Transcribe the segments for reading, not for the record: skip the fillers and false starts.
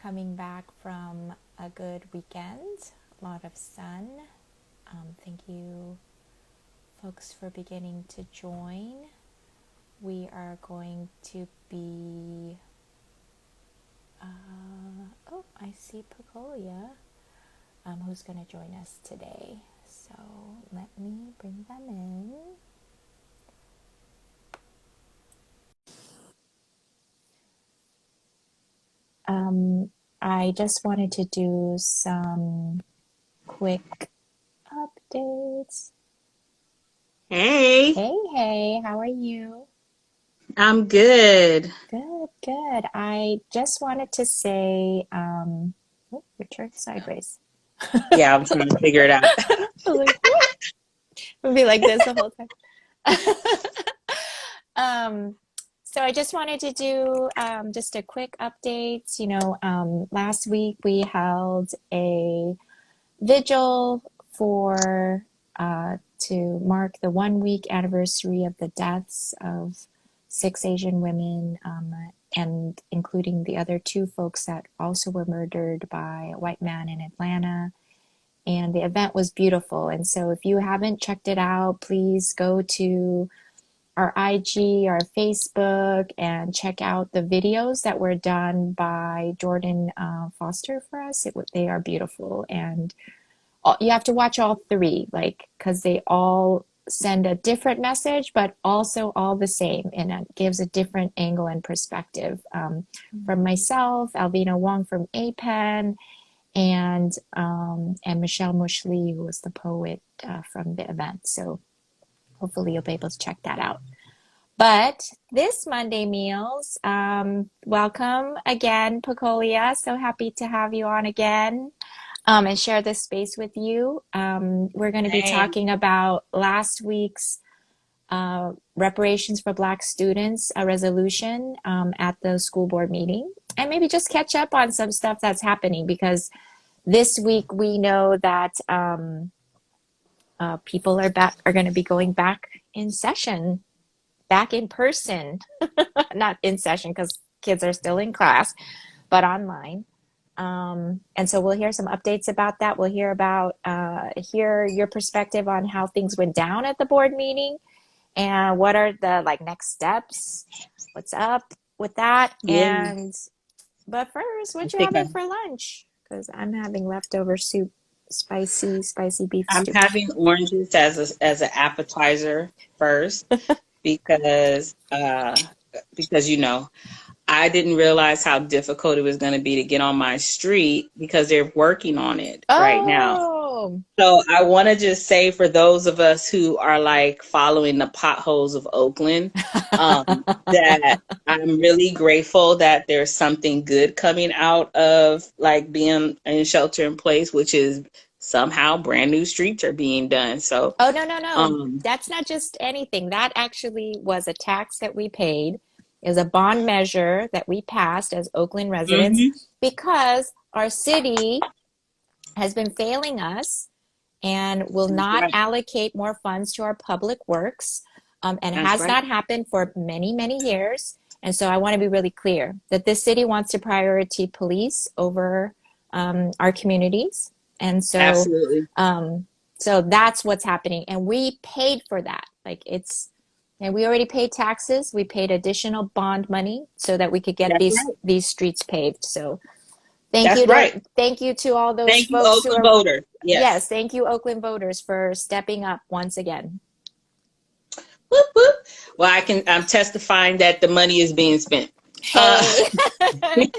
coming back from a good weekend, a lot of sun. Thank you, folks, for beginning to join. We are going to be, I see Pecolia, who's going to join us today. So let me bring them in. I just wanted to do some quick updates. Hey, Hey, how are you? I'm good. Good. I just wanted to say, return sideways. Yeah, I'm trying to figure it out. I was like, what? We'll be like this the whole time. Um, so I just wanted to do just a quick update. Last week we held a vigil for to mark the 1 week anniversary of the deaths of 6 Asian women, and including the other two folks that also were murdered by a white man in Atlanta. And the event was beautiful. And so if you haven't checked it out, please go to our IG, our Facebook, and check out the videos that were done by Jordan Foster for us. They are beautiful. And you have to watch all three, like, because they all send a different message, but also all the same, and it gives a different angle and perspective. From myself, Alvina Wong from APEN, and Michelle Mushley, who was the poet from the event. So hopefully you'll be able to check that out. But this Monday Meals, welcome again, Pecolia. So happy to have you on again. And share this space with you. We're going to be Hey. talking about last week's Reparations for Black Students, a resolution at the school board meeting, and maybe just catch up on some stuff that's happening, because this week we know that people are going to be going back in session, back in person, not in session because kids are still in class, but online. And so we'll hear some updates about that. We'll hear your perspective on how things went down at the board meeting and what are the next steps. What's up with that? Yeah, But first, I what you think having for lunch? Because I'm having leftover soup, spicy beef I'm stew. having oranges as an appetizer first because I didn't realize how difficult it was going to be to get on my street because they're working on it right now. Oh, So I want to just say for those of us who are like following the potholes of Oakland, that I'm really grateful that there's something good coming out of like being in shelter in place, which is somehow brand new streets are being done. So, oh, no. um, That's not just anything. That actually was a tax that we paid, is a bond measure that we passed as Oakland residents mhm, because our city has been failing us and will that's not right. allocate more funds to our public works, and That's has right. not happened for many, many years. And so I want to be really clear that this city wants to priority police over our communities. And so, Absolutely. um, so that's what's happening. And we paid for that. And we already paid taxes. We paid additional bond money so that we could get That's these streets paved. So That's right. thank you to all those Thank you, folks who Oakland are, voters. Yes. yes, thank you, Oakland voters, for stepping up once again. Whoop, whoop. Well, I'm testifying that the money is being spent. Uh, Hey.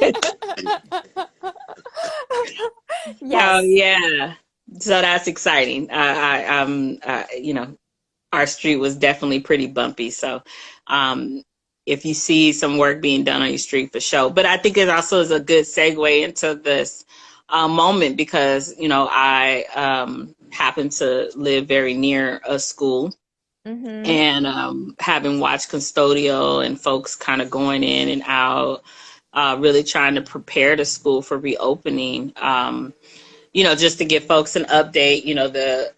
so Yes. yeah, so that's exciting. Our street was definitely pretty bumpy. So, um, if you see some work being done on your street, for sure. But I think it also is a good segue into this moment because I happen to live very near a school, Mm-hmm. and having watched custodial and folks kind of going in and out, really trying to prepare the school for reopening. just to give folks an update, the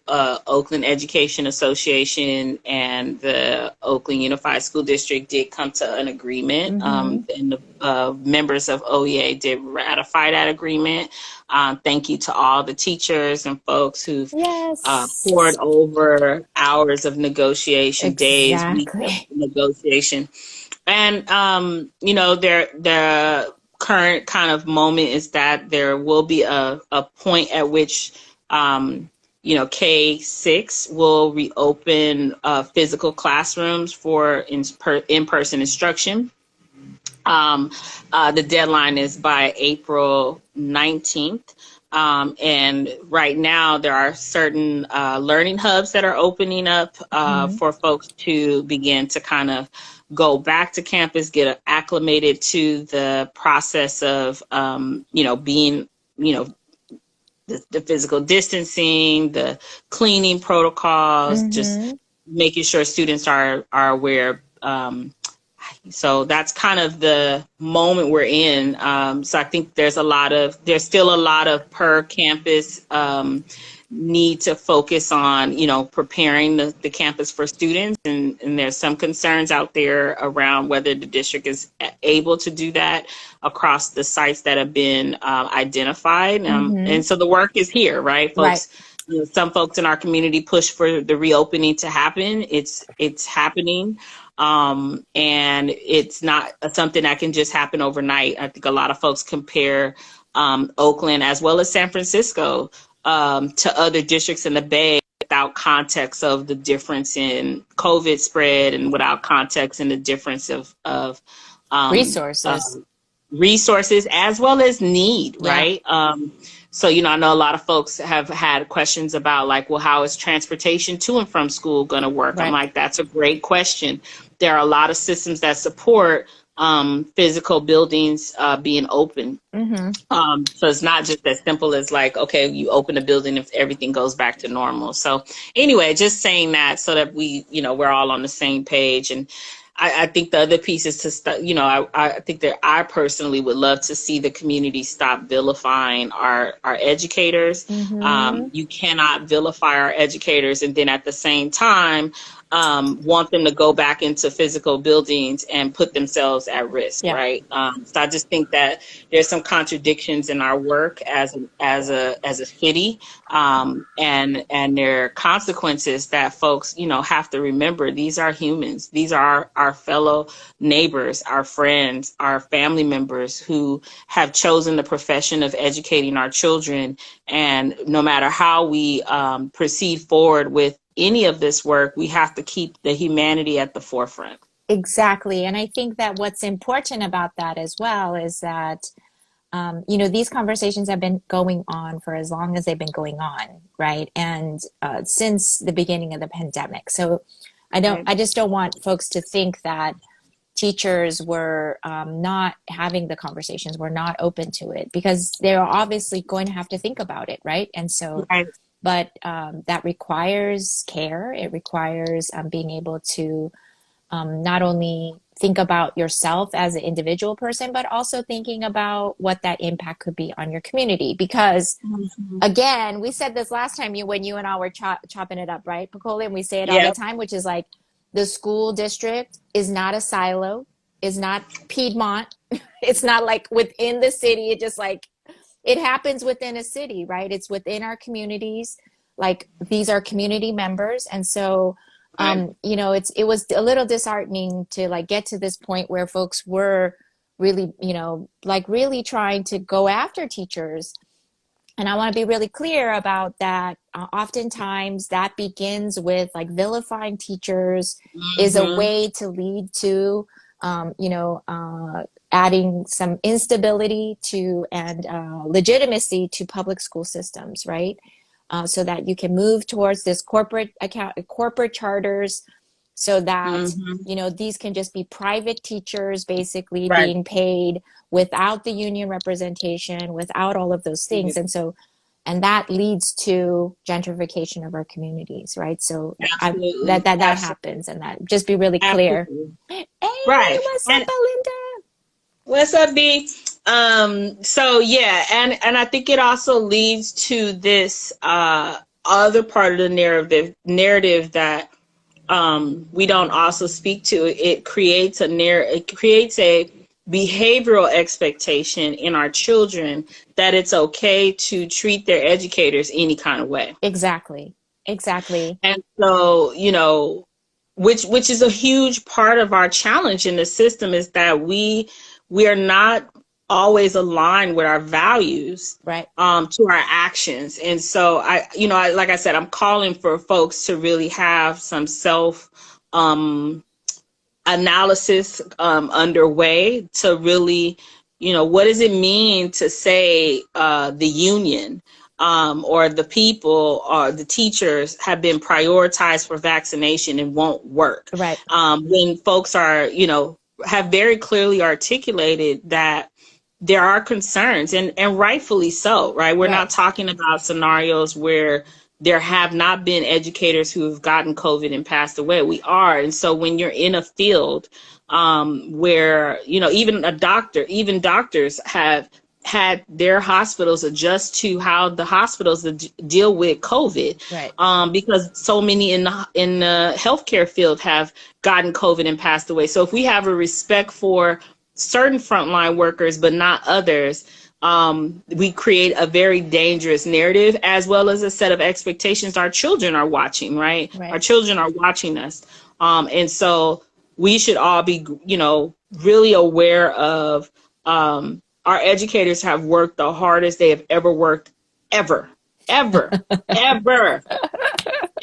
Oakland Education Association and the Oakland Unified School District did come to an agreement, Mm-hmm. and the members of OEA did ratify that agreement. Thank you to all the teachers and folks who've poured Yes, over hours of negotiation, days, weeks of exactly. negotiation. And the current kind of moment is that there will be a point at which K-6 will reopen physical classrooms for in-person instruction. The deadline is by April 19th. And right now, there are certain learning hubs that are opening up Mm-hmm. for folks to begin to kind of go back to campus, get acclimated to the process of, being, the physical distancing, the cleaning protocols, just Mm-hmm. making sure students are aware. So that's kind of the moment we're in. So I think there's still a lot of per campus need to focus on, preparing the campus for students. And there's some concerns out there around whether the district is able to do that across the sites that have been identified. Mm-hmm. And so the work is here, right, Right. folks? Some folks in our community push for the reopening to happen. It's happening. And it's not something that can just happen overnight. I think a lot of folks compare Oakland as well as San Francisco to other districts in the Bay without context of the difference in COVID spread and without context in the difference of Resources. resources as well as need, Yeah. right? So, I know a lot of folks have had questions about like, well, how is transportation to and from school going to work? I'm Right. like, that's a great question. There are a lot of systems that support physical buildings being open. Mm-hmm. So it's not just as simple as like, okay, you open a building if everything goes back to normal. So anyway, just saying that so that we're all on the same page. And I think the other piece is I think that I personally would love to see the community stop vilifying our educators. Mm-hmm. You cannot vilify our educators and then at the same time want them to go back into physical buildings and put themselves at risk, Yeah. right? So I just think that there's some contradictions in our work as a city, and there are consequences that folks have to remember. These are humans. These are our fellow neighbors, our friends, our family members who have chosen the profession of educating our children. And no matter how we proceed forward with any of this work, we have to keep the humanity at the forefront. Exactly. And I think that what's important about that as well is that, these conversations have been going on for as long as they've been going on, right? And since the beginning of the pandemic. So Right. I just don't want folks to think that teachers were not having the conversations, were not open to it, because they're obviously going to have to think about it, right? And so, Right. but that requires care. It requires being able to not only think about yourself as an individual person, but also thinking about what that impact could be on your community. Because Mhm. again, we said this last time when you and I were chopping it up, right, Pecolia? And we say it all the Yeah. time, which is like the school district is not a silo, is not Piedmont. It's not like within the city. It just like it happens within a city, right? It's within our communities. Like these are community members. And so, Right. it was a little disheartening to like get to this point where folks were really, like really trying to go after teachers. And I want to be really clear about that. Oftentimes that begins with like vilifying teachers is a Hmm. way to lead to, um, you know, uh, adding some instability to and legitimacy to public school systems, right? So that you can move towards this corporate charters, so that Hmm. these can just be private teachers basically Right. being paid without the union representation, without all of those things. And so, and that leads to gentrification of our communities, right? So Absolutely. that Absolutely. happens, and that just be really clear. Absolutely. Hey, Right. what's up, And Belinda? what's up, B? So yeah, and I think it also leads to this other part of the narrative that we don't also speak to. It creates it creates a behavioral expectation in our children that it's okay to treat their educators any kind of way. Exactly. Exactly. And so, which is a huge part of our challenge in the system, is that we are not always aligned with our values Right. to our actions. And so like I said, I'm calling for folks to really have some self analysis underway to really, what does it mean to say the union or the people or the teachers have been prioritized for vaccination and won't work. Right. When folks are, have very clearly articulated that there are concerns, and rightfully so, right? We're Right. not talking about scenarios where there have not been educators who have gotten COVID and passed away. We are. And so when you're in a field where, even doctors have had their hospitals adjust to how the hospitals deal with COVID, Right. because so many in the healthcare field have gotten COVID and passed away. So if we have a respect for certain frontline workers but not others, we create a very dangerous narrative, as well as a set of expectations our children are watching, right? Right. Our children are watching us. And so we should all be, really aware of our educators have worked the hardest they have ever worked, ever, ever, ever,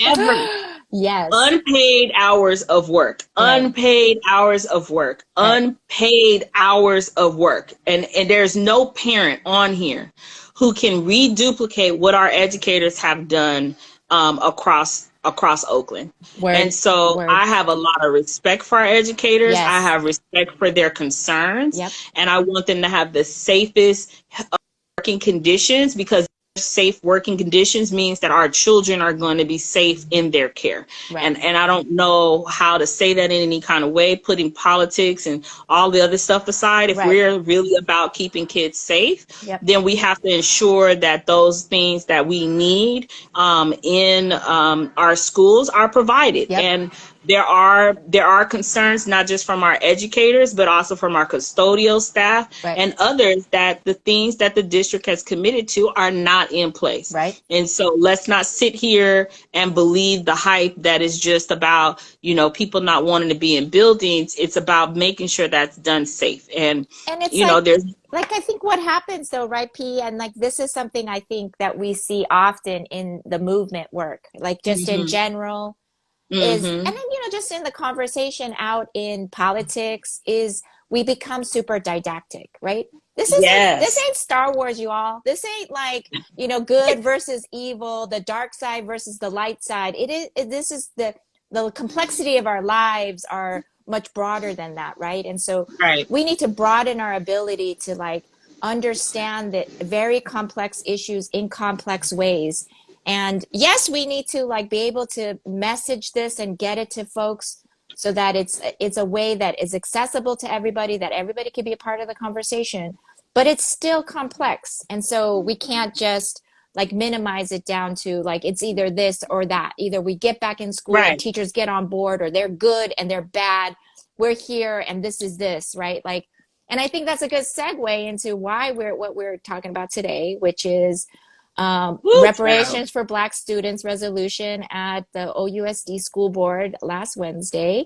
ever. Yes. Unpaid hours of work, Right. unpaid hours of work, Right. unpaid hours of work. And there's no parent on here who can reduplicate what our educators have done across Oakland. Word. And so Word. I have a lot of respect for our educators. Yes. I have respect for their concerns. Yep. And I want them to have the safest working conditions, because safe working conditions means that our children are going to be safe in their care. Right. And I don't know how to say that in any kind of way, putting politics and all the other stuff aside. If Right. we're really about keeping kids safe, Yep. then we have to ensure that those things that we need in our schools are provided. Yep. And there are concerns, not just from our educators, but also from our custodial staff. Right. And others, that the things that the district has committed to are not in place. Right. And so let's not sit here and believe the hype that is just about, people not wanting to be in buildings. It's about making sure that's done safe. And it's there's like, I think what happens though, right, P? And like, this is something I think that we see often in the movement work, like just in general. Is, and then, just in the conversation out in politics, is we become super didactic, right? This ain't Star Wars, you all. This ain't like, good versus evil, the dark side versus the light side. This is the complexity of our lives are much broader than that, right? And so we need to broaden our ability to like understand the very complex issues in complex ways. And yes, we need to like be able to message this and get it to folks so that it's a way that is accessible to everybody, that everybody can be a part of the conversation, but it's still complex. And so we can't just like minimize it down to like, it's either this or that. Either we get back in school and teachers get on board, or they're good and they're bad. We're here and this is this, right? Like, and I think that's a good segue into what we're talking about today, which is reparations for Black students resolution at the OUSD school board last Wednesday.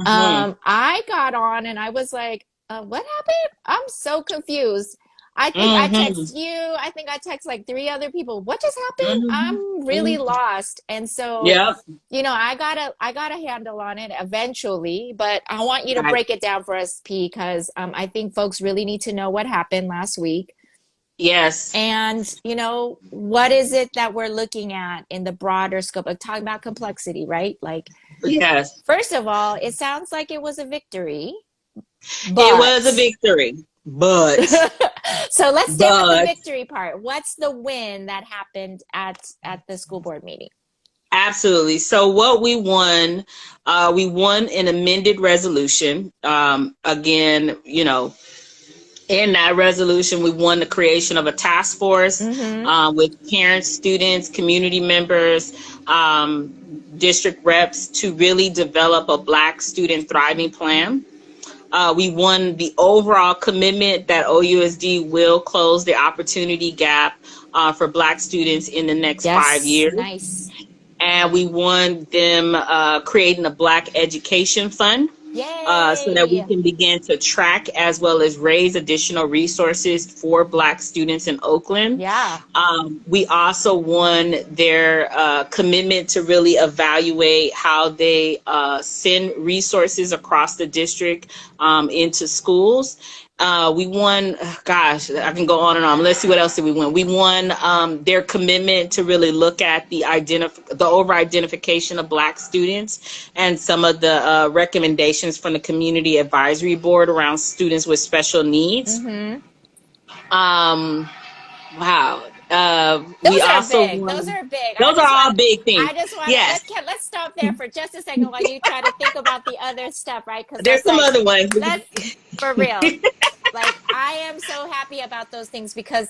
I got on and I was like, what happened? I'm so confused. I think I text you. I think I text like 3 other people. What just happened? I'm really lost. And so, I got a handle on it eventually, but I want you to break it down for us, P, because I think folks really need to know what happened last week. Yes. And, what is it that we're looking at in the broader scope of talking about complexity, right? Like, yes. First of all, it sounds like it was a victory. It was a victory, but. So let's start with the victory part. What's the win that happened at the school board meeting? Absolutely. So what we won an amended resolution. Again, In that resolution, we won the creation of a task force Mm-hmm. with parents, students, community members, district reps to really develop a Black student thriving plan. We won the overall commitment that OUSD will close the opportunity gap for Black students in the next 5 Yes, years. nice. And we won them creating a Black Education Fund so that we Yay. can begin to track as well as raise additional resources for Black students in Oakland. Yeah. We also won their commitment to really evaluate how they send resources across the district into schools. We won, gosh, I can go on and on. Let's see, what else did we win? We won their commitment to really look at the over-identification of Black students and some of the recommendations from the Community Advisory Board around students with special needs. Mm-hmm. Um, wow. We Those are also big. Those won. are big. Those are all big things. I just want to Yes, let's stop there for just a second while you try to think about the other stuff, right? Because there's that's some like, other ones. let's for real. Like, I am so happy about those things because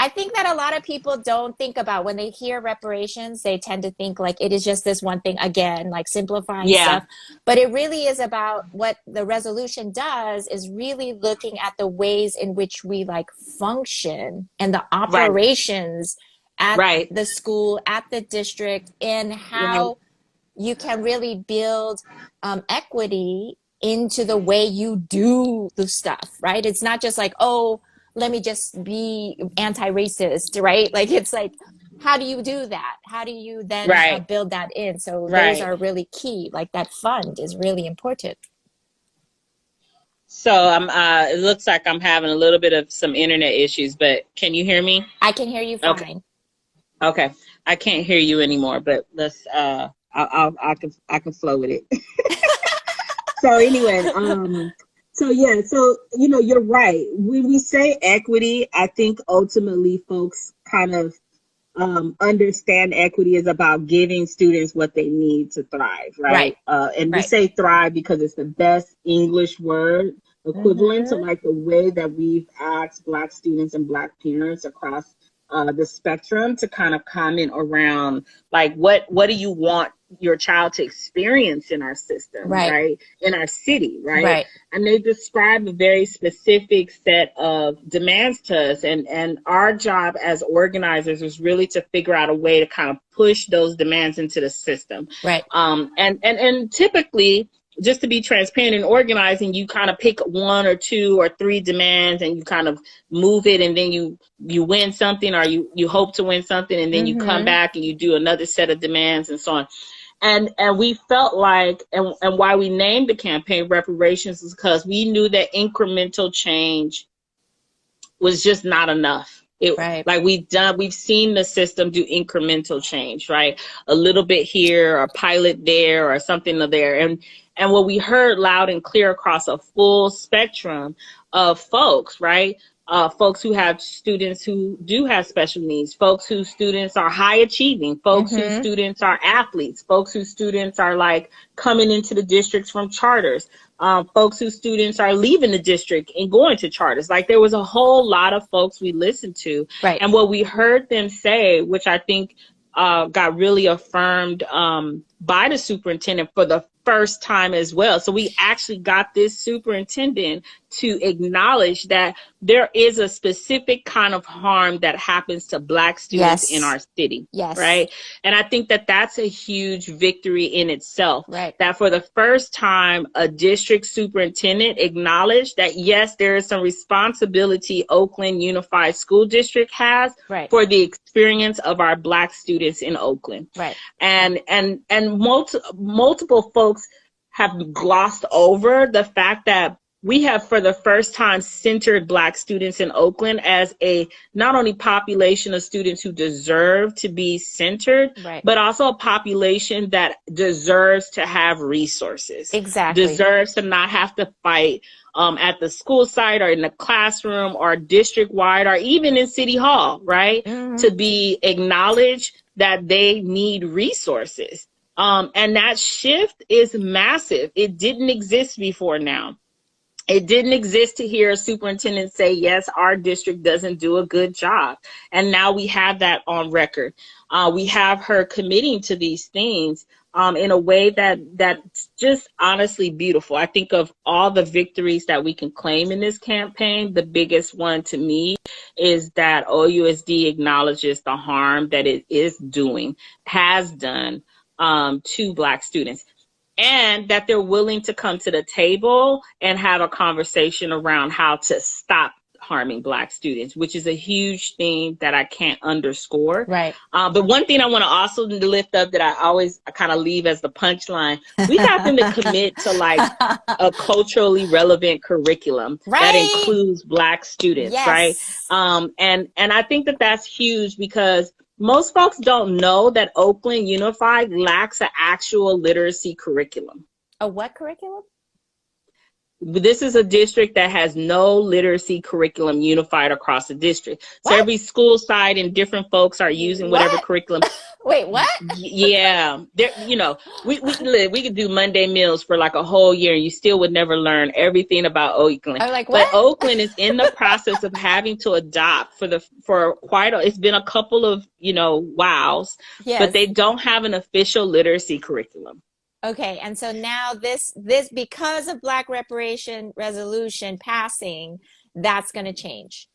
I think that a lot of people don't think about when they hear reparations, they tend to think like it is just this one thing again, like simplifying Yeah, stuff. But it really is about what the resolution does is really looking at the ways in which we like function and the right, operations at right, the school, at the district, and right, how you can really build equity into the way you do the stuff, right? It's not just like, oh, let me just be anti-racist, right? Like it's like, how do you do that? How do you then right, build that in? So those right. are really key. Like that fund is really important. So it looks like I'm having a little bit of some internet issues, but can you hear me? I can hear you Okay. fine. Okay. I can't hear you anymore, but let's I can flow with it. So anyway, so yeah, so you're right. When we say equity, I think ultimately folks kind of understand equity is about giving students what they need to thrive, Right, right? And we right. say thrive because it's the best English word equivalent to Mm-hmm. like the way that we've asked Black students and Black parents across the spectrum to kind of comment around like what do you want your child to experience in our system, Right, right? In our city, right? right. And they describe a very specific set of demands to us, and our job as organizers is really to figure out a way to kind of push those demands into the system. Right. And typically, just to be transparent in organizing, you kind of pick one or two or three demands and you kind of move it, and then you win something, or you hope to win something, and then you come Mm-hmm. back and you do another set of demands and so on. And we felt like, and why we named the campaign Reparations is because we knew that incremental change was just not enough. It, Right. like we've seen the system do incremental change, right? A little bit here, or a pilot there, or something there. And what we heard loud and clear across a full spectrum of folks, right? Folks who have students who do have special needs, folks whose students are high achieving, folks whose Mm-hmm. students are athletes, folks whose students are like coming into the districts from charters, folks whose students are leaving the district and going to charters. Like there was a whole lot of folks we listened to. Right. And what we heard them say, which I think got really affirmed by the superintendent for the first time as well. So we actually got this superintendent to acknowledge that there is a specific kind of harm that happens to Black students in Yes. our city, Yes. right? And I think that that's a huge victory in itself, Right. that for the first time, a district superintendent acknowledged that, yes, there is some responsibility Oakland Unified School District has Right. for the experience of our Black students in Oakland. Right. And multiple folks have glossed over the fact that we have for the first time centered Black students in Oakland as a not only population of students who deserve to be centered, Right. but also a population that deserves to have resources, Exactly. deserves to not have to fight at the school site or in the classroom or district wide or even in City Hall, right? Mm-hmm. To be acknowledged that they need resources. And that shift is massive. It didn't exist before now. It didn't exist to hear a superintendent say, yes, our district doesn't do a good job. And now we have that on record. We have her committing to these things in a way that's just honestly beautiful. I think of all the victories that we can claim in this campaign, the biggest one to me is that OUSD acknowledges the harm that it is doing, has done to Black students, and that they're willing to come to the table and have a conversation around how to stop harming Black students, which is a huge thing that I can't underscore. Right. But one thing I want to also lift up that I kind of leave as the punchline, we got them to commit to like a culturally relevant curriculum that Right. includes Black students, Yes. right? And I think that that's huge because most folks don't know that Oakland Unified lacks an actual literacy curriculum. A what curriculum? This is a district that has no literacy curriculum unified across the district. So What? every school side and different folks are using whatever What? curriculum. Wait, what? Yeah, there, we could do Monday meals for like a whole year, and you still would never learn everything about Oakland. I'm like, but what? Oakland is in the process of having to adopt it's been a couple of wows, Yes. but they don't have an official literacy curriculum. Okay, and so now this because of Black reparation resolution passing, that's going to change.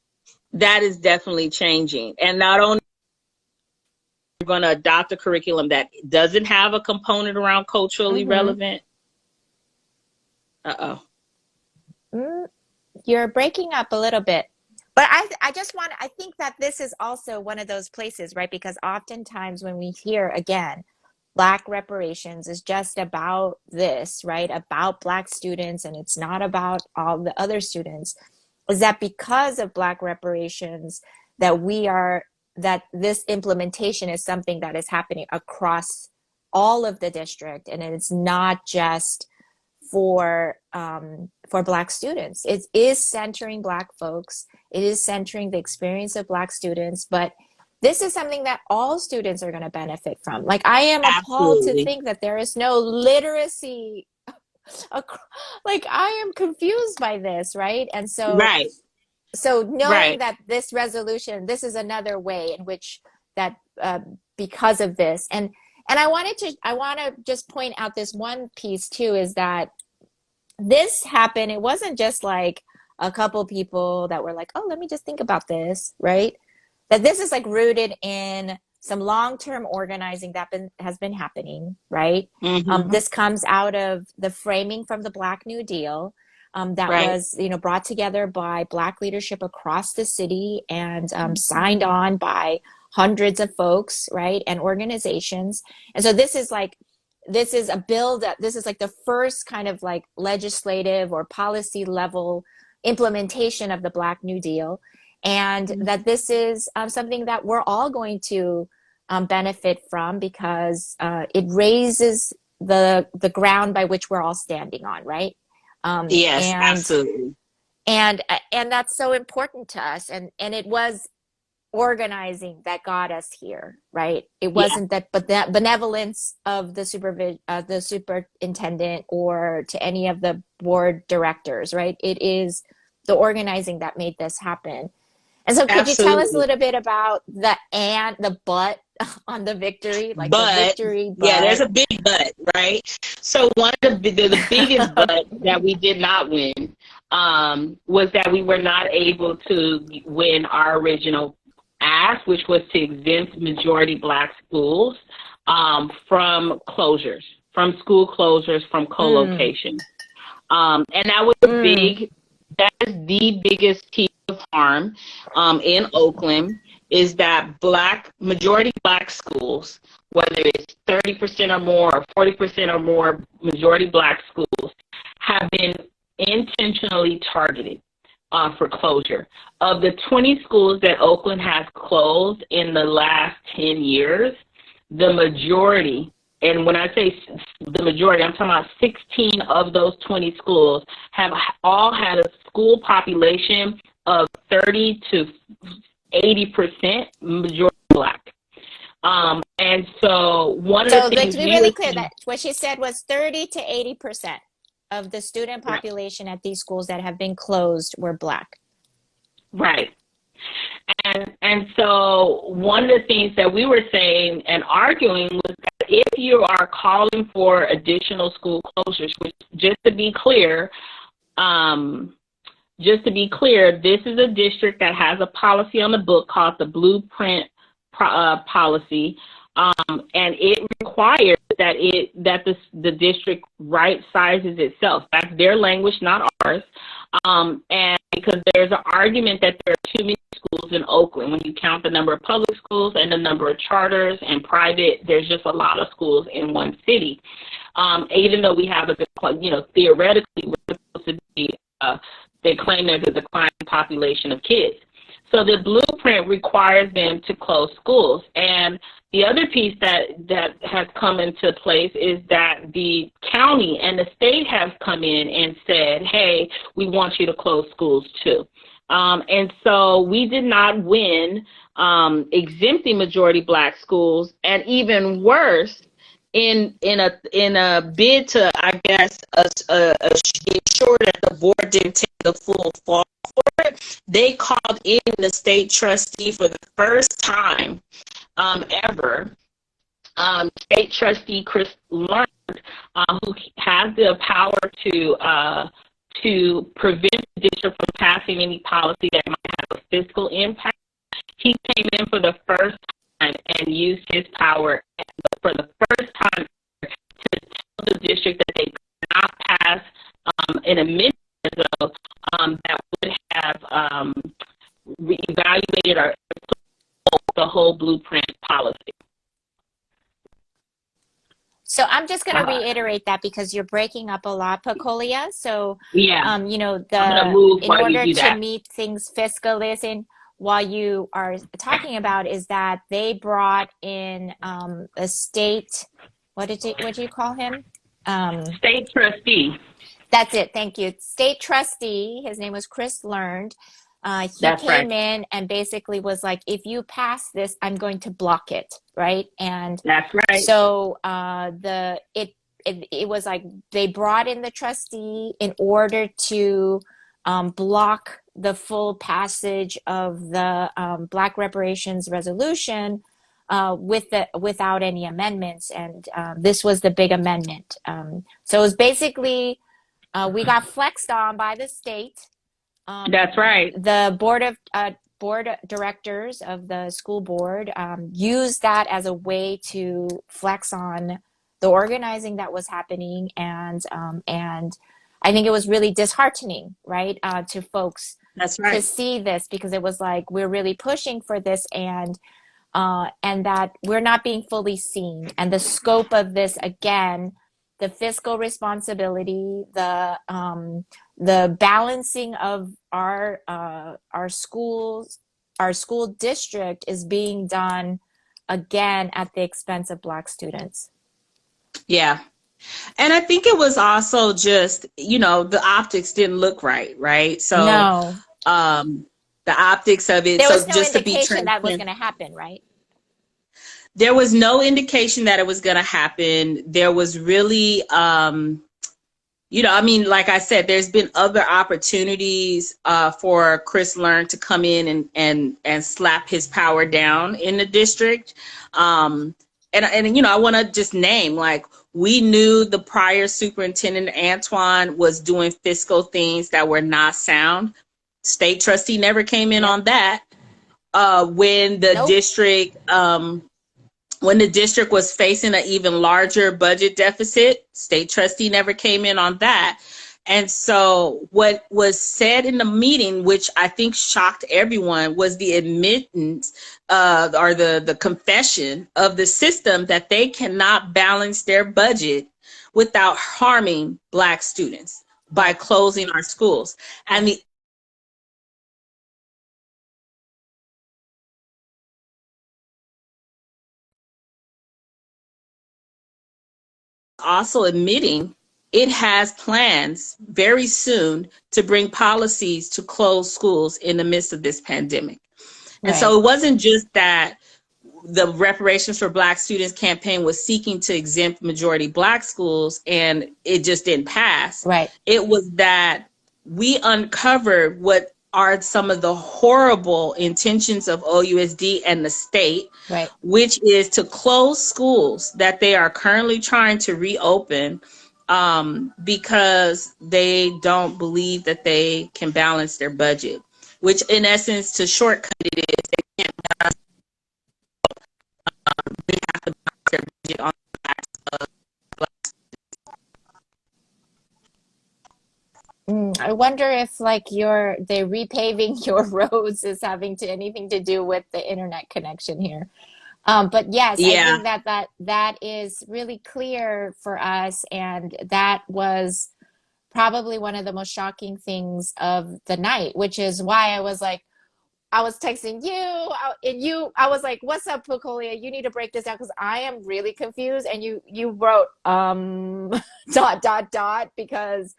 That is definitely changing, and not only we're going to adopt a curriculum that doesn't have a component around culturally relevant. You're breaking up a little bit. But I think that this is also one of those places, right? Because oftentimes when we hear, again, Black reparations is just about this, right? About Black students, and it's not about all the other students. Is that because of Black reparations that this implementation is something that is happening across all of the district, and it's not just for Black students. It is centering Black folks. It is centering the experience of Black students, but this is something that all students are going to benefit from. Like, I am appalled to think that there is no literacy. Like, I am confused by this, right? And so, so knowing that this resolution, this is another way in which that because of this, and I want to just point out this one piece too, is that this happened. It wasn't just like a couple people that were like, oh, let me just think about this, right? That this is like rooted in some long-term organizing that has been happening, right? This comes out of the framing from the Black New Deal that was, brought together by Black leadership across the city and signed on by hundreds of folks, right, and organizations. And so this is like a build-up. This is like the first kind of like legislative or policy level implementation of the Black New Deal. And that this is something that we're all going to benefit from because it raises the ground by which we're all standing on, right? Yes, absolutely. And that's so important to us. And it was organizing that got us here, right? It wasn't that benevolence of the superintendent or to any of the board directors, right? It is the organizing that made this happen. And so could you tell us a little bit about the but on the victory? Like the victory but. Yeah, there's a big but, right? So one of the biggest but that we did not win was that we were not able to win our original ask, which was to exempt majority Black schools from closures, from school closures, from co-location. And that was that is the biggest piece of harm in Oakland, is that majority Black schools, whether it's 30% or more or 40% or more majority Black schools, have been intentionally targeted for closure. Of the 20 schools that Oakland has closed in the last 10 years, the majority, and when I say the majority, I'm talking about 16 of those 20 schools have all had a school population of 30 to 80% majority Black. And so one of the things... So let's be really clear that what she said was 30 to 80% of the student Right. population at these schools that have been closed were Black. Right. And so one of the things that we were saying and arguing was that if you are calling for additional school closures, which just to be clear, this is a district that has a policy on the book called the Blueprint policy, and it requires that the district right sizes itself. That's their language, not ours. And because there's an argument that there are too many schools in Oakland. When you count the number of public schools and the number of charters and private, there's just a lot of schools in one city. Even though we have theoretically, we're supposed to be, they claim there's a declining population of kids. So the blueprint requires them to close schools. And the other piece that has come into place is that the county and the state have come in and said, hey, we want you to close schools too. And so we did not win exempting majority Black schools, and even worse, in a bid to, I guess, ensure that the board didn't take the full fall for it, they called in the state trustee for the first time ever. State trustee Chris Learned, who has the power to prevent the district from passing any policy that might have a fiscal impact. He came in for the first time and used his power for the first time to tell the district that they could not pass an amendment that would have reevaluated or the whole blueprint policy. So I'm just going to reiterate that because you're breaking up a lot, Pecolia. So, yeah, in order to meet things fiscally, while you are talking about is that they brought in a state, what do you call him? State trustee. That's it. Thank you. State trustee. His name was Chris Learned. He came in and basically was like, if you pass this, I'm going to block it. Right. And that's right. So it was like they brought in the trustee in order to block the full passage of the Black Reparations resolution without any amendments. And this was the big amendment. So it was basically we got flexed on by the state. That's right. The board directors of the school board used that as a way to flex on the organizing that was happening, and I think it was really disheartening, right, to folks. That's right. To see this, because it was like we're really pushing for this, and that we're not being fully seen, and the scope of this, again, the fiscal responsibility, the balancing of our schools, our school district is being done again at the expense of Black students. Yeah. And I think it was also just, the optics didn't look right? So no. The optics of it. There was so no just indication to be that was going to happen, right? There was no indication that it was going to happen. There was really, like I said, there's been other opportunities for Chris Learn to come in and slap his power down in the district. I want to just name, like, we knew the prior superintendent, Antoine, was doing fiscal things that were not sound. State trustee never came in on that. When the district, when the district was facing an even larger budget deficit, state trustee never came in on that. And so what was said in the meeting, which I think shocked everyone, was the admittance or the confession of the system that they cannot balance their budget without harming Black students by closing our schools. And the also admitting it has plans very soon to bring policies to close schools in the midst of this pandemic. Right. And so it wasn't just that the Reparations for Black Students campaign was seeking to exempt majority Black schools, and it just didn't pass. Right. It was that we uncovered what are some of the horrible intentions of OUSD and the state, Right. which is to close schools that they are currently trying to reopen because they don't believe that they can balance their budget, which in essence, to shortcut it is they can't balance, they have to balance their budget on the backs of Black. I wonder if like they repaving your roads is having anything to do with the internet connection here. But yes, I Yeah. think that is really clear for us, and that was probably one of the most shocking things of the night, which is why I was like, I was texting you, I was like, "What's up, Pecolia? You need to break this down because I am really confused." And you wrote dot dot dot because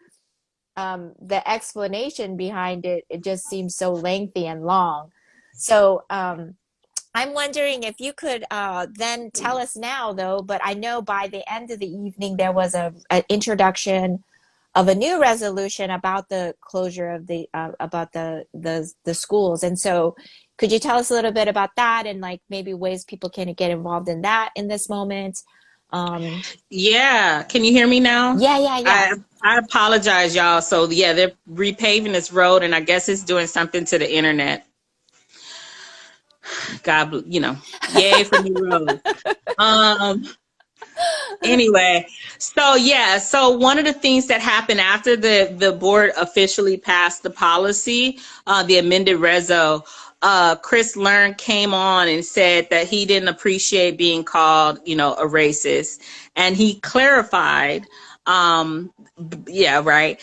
the explanation behind it just seems so lengthy and long. So I'm wondering if you could then tell us now, though, but I know by the end of the evening there was an introduction of a new resolution about the closure of about the schools. And so could you tell us a little bit about that and like maybe ways people can get involved in that in this moment? Yeah. Can you hear me now? Yeah. I apologize, y'all. So yeah, they're repaving this road, and I guess it's doing something to the internet. God, yay for new roads. Anyway, so one of the things that happened after the board officially passed the policy, the amended reso, Chris Learn came on and said that he didn't appreciate being called, a racist, and he clarified. Yeah, right.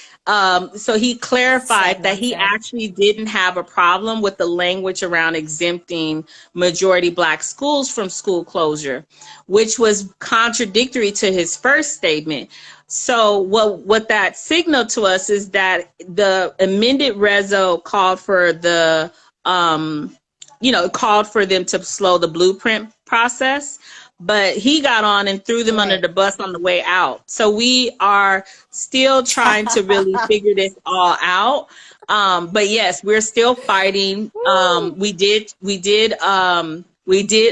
So he clarified that he actually didn't have a problem with the language around exempting majority Black schools from school closure, which was contradictory to his first statement. So what that signaled to us is that the amended reso called for called for them to slow the blueprint process, but he got on and threw them under the bus on the way out. So we are still trying to really figure this all out. But yes, we're still fighting. We did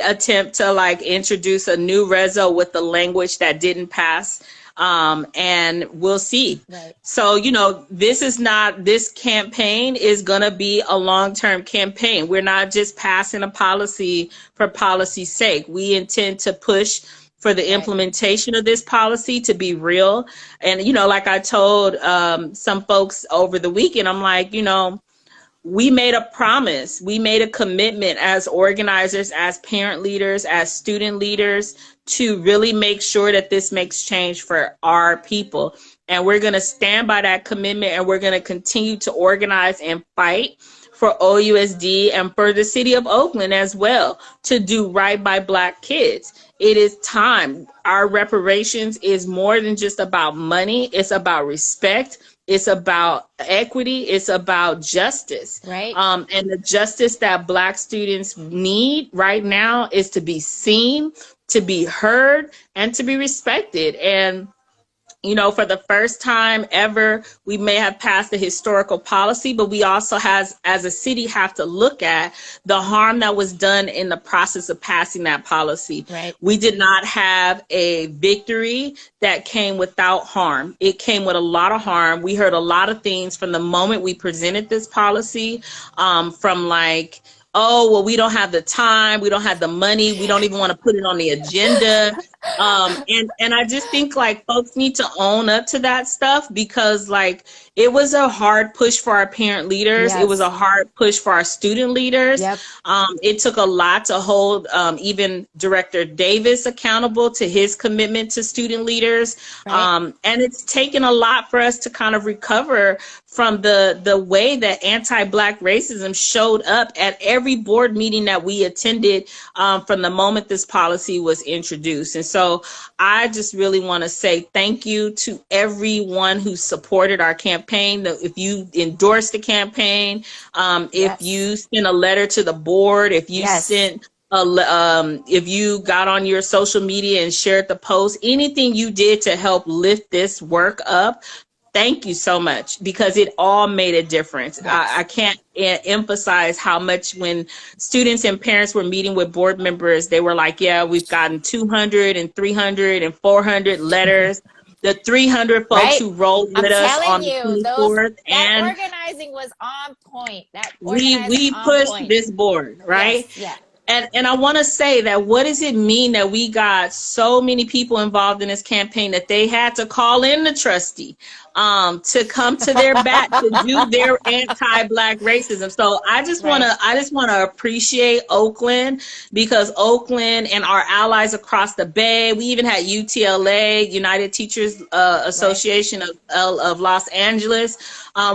attempt to introduce a new reso with the language that didn't pass. And we'll see. Right. So, this campaign is going to be a long-term campaign. We're not just passing a policy for policy's sake. We intend to push for the implementation of this policy to be real. And, like I told some folks over the weekend, I'm like, we made a promise. We made a commitment as organizers, as parent leaders, as student leaders to really make sure that this makes change for our people. And we're going to stand by that commitment, and we're going to continue to organize and fight for OUSD and for the city of Oakland as well to do right by Black kids. It is time. Our reparations is more than just about money. It's about respect. It's about equity. It's about justice. Right. And the justice that Black students need right now is to be seen, to be heard, and to be respected. And for the first time ever, we may have passed a historical policy, but we also as a city have to look at the harm that was done in the process of passing that policy. Right. We did not have a victory that came without harm. It came with a lot of harm. We heard a lot of things from the moment we presented this policy, from oh, well, we don't have the time, we don't have the money, we don't even want to put it on the agenda. And I just think folks need to own up to that stuff, because it was a hard push for our parent leaders. Yes. It was a hard push for our student leaders. Yep. It took a lot to hold even Director Davis accountable to his commitment to student leaders. Right. And it's taken a lot for us to kind of recover from the way that anti-Black racism showed up at every board meeting that we attended from the moment this policy was introduced. And so I just really want to say thank you to everyone who supported our campaign. If you endorsed the campaign, if you sent a letter to the board, if you sent if you got on your social media and shared the post, anything you did to help lift this work up, thank you so much, because it all made a difference. I Yes. can't emphasize how much when students and parents were meeting with board members, they were like, yeah, we've gotten 200 and 300 and 400 letters. The 300 folks Right? who rolled I'm with us telling on the you, those 24th, that and organizing was on point. That we organizing we on pushed point. this board, right? Yes, yeah. And I want to say that, what does it mean that we got so many people involved in this campaign that they had to call in the trustee to come to their bat to do their anti-black racism? So Right, I just want to appreciate Oakland, because Oakland and our allies across the bay. We even had UTLA, United Teachers right. Association of Los Angeles,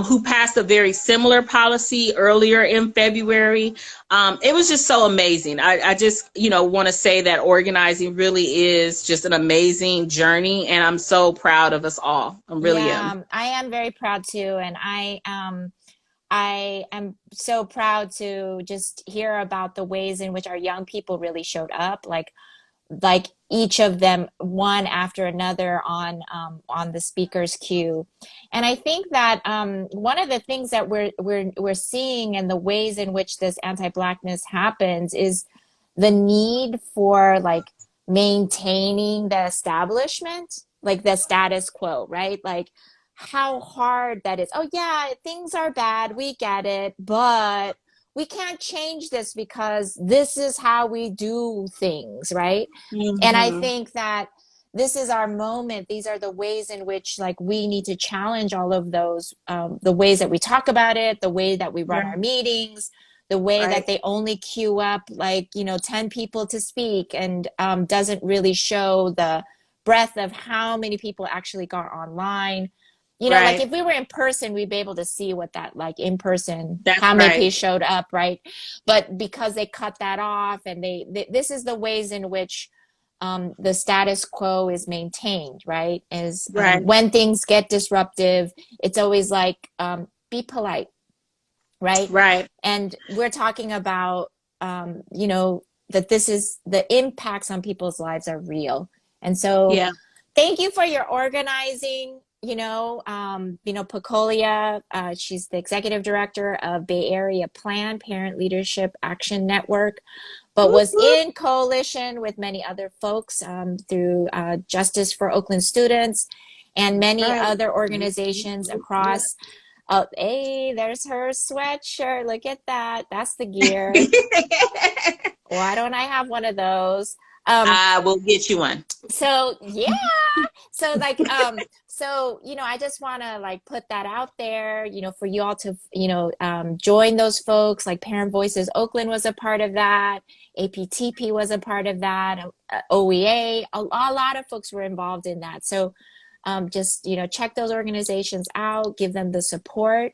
who passed a very similar policy earlier in February. It was just so amazing. I just, want to say that organizing really is just an amazing journey, and I'm so proud of us all. I really Yeah, am. I am very proud too, and I am so proud to just hear about the ways in which our young people really showed up, like each of them one after another on the speaker's queue. And I think that one of the things that we're seeing and the ways in which this anti-blackness happens is the need for like maintaining the establishment, like the status quo, right? Like how hard that is. Oh yeah, things are bad, we get it, but we can't change this because this is how we do things, right? And I Hmm. think that this is our moment. These are the ways in which like we need to challenge all of those, the ways that we talk about it, the way that we run our Right, meetings, the way that right, they only queue up like 10 people to speak, and doesn't really show the breadth of how many people actually got online. Like right. if we were in person, we'd be able to see what that like in person, That's how many people right, showed up, right? But because they cut that off, and this is the ways in which the status quo is maintained, right? Is right, when things get disruptive, it's always like, be polite, right? right. And we're talking about, that this is the impacts on people's lives are real. And so Yeah. thank you for your organizing. Pecolia, she's the executive director of Bay Area Plan Parent Leadership Action Network, but Whoop, was whoop. in coalition with many other folks through Justice for Oakland Students and That's many right. other Yep, organizations yep, yep, across. Hey, there's her sweatshirt. Look at that. That's the gear. yep. Why don't I have one of those? Um, I will get you one. so yeah. I just want to like put that out there, for you all to, join those folks. Like Parent Voices Oakland was a part of that. APTP was a part of that. OEA, a lot of folks were involved in that. So just, check those organizations out, give them the support,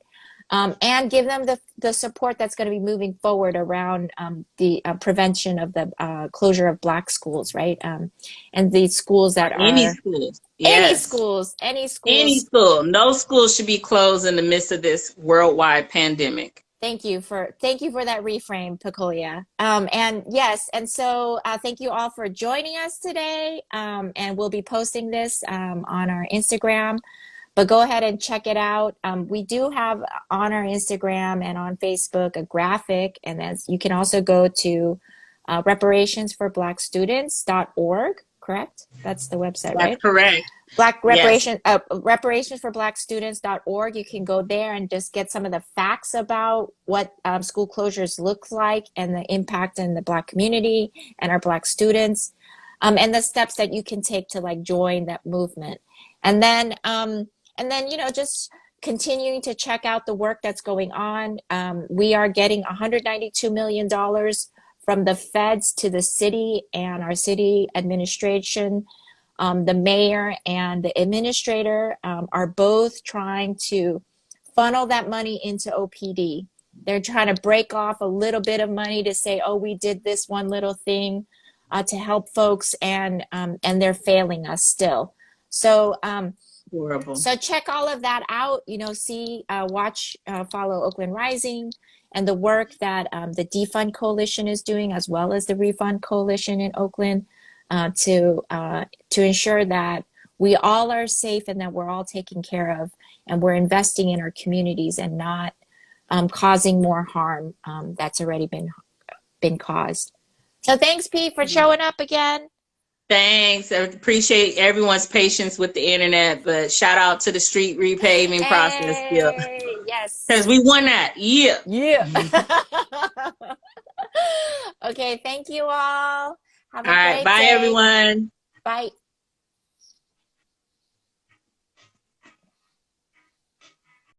and give them the support that's going to be moving forward around the prevention of the closure of Black schools, right? And these schools Or that any are schools. any Yes. schools, any Any schools. school. No school should be closed in the midst of this worldwide pandemic. Thank you for that reframe, Pecolia. And yes, and so thank you all for joining us today. And we'll be posting this on our Instagram, but go ahead and check it out. We do have on our Instagram and on Facebook a graphic, and as you can also go to reparationsforblackstudents.org, correct? That's the website, That's right? correct. Black Yes. reparations for black students.org. You can go there and just get some of the facts about what school closures looks like and the impact in the Black community and our Black students, and the steps that you can take to like join that movement. And then just continuing to check out the work that's going on. We are getting $192 million from the feds to the city and our city administration. The mayor and the administrator are both trying to funnel that money into OPD. They're trying to break off a little bit of money to say, "Oh, we did this one little thing to help folks," and they're failing us still. So Horrible. so check all of that out. See, watch, follow Oakland Rising, and the work that the Defund Coalition is doing, as well as the Refund Coalition in Oakland, to ensure that we all are safe and that we're all taken care of, and we're investing in our communities and not causing more harm that's already been caused. So thanks, Pete, for showing up again. Thanks. I appreciate everyone's patience with the internet, but shout out to the street repaving process still. Yes. Because we won that. Yeah. Yeah. Okay, thank you all. Have a All right. great Bye, day. everyone. Bye.